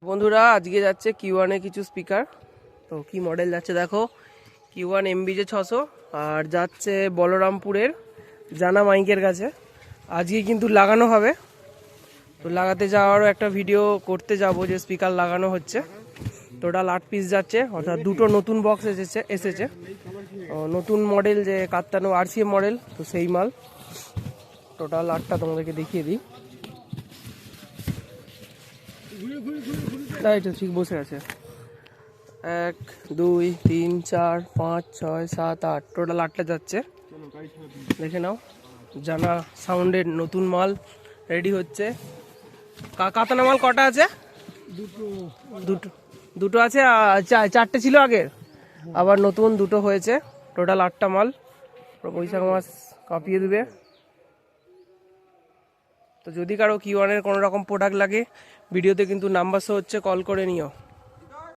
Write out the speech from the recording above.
বন্ধুরা আজকে যাচ্ছে কিউ1 এ কিছু স্পিকার। তো কি মডেল যাচ্ছে দেখো, কিউ1 MBJ 600 আর যাচ্ছে বলরামপুরের জানা মাইকের কাছে। আজকে কিন্তু লাগানো হবে, তো লাগাতে যাওয়ারও একটা ভিডিও করতে যাব যে স্পিকার লাগানো হচ্ছে। টোটাল 8 পিস যাচ্ছে, অর্থাৎ দুটো নতুন বক্স এসেছে নতুন মডেল যে কাত্তানো RCM মডেল, তো সেই মাল টোটাল 8টা তোমাদেরকে দেখিয়ে দিই। তাই তো ঠিক বসে আছে, 1 2 3 4 5 6 7 8, টোটাল 8টা যাচ্ছে। দেখে নাও, জানা সাউন্ডের নতুন মাল রেডি হচ্ছে। কাতানা মাল কটা আছে? দুটো দুটো আছে, চারটে ছিল আগের, আবার নতুন দুটো হয়েছে। টোটাল 8টা মাল, বৈশাখ মাস কাঁপিয়ে দেবে। তো যদি কারো কিউ1 এর কোনো রকম প্রোডাক্ট লাগে, ভিডিওতে কিন্তু নাম্বার শো হচ্ছে, কল করে নিও।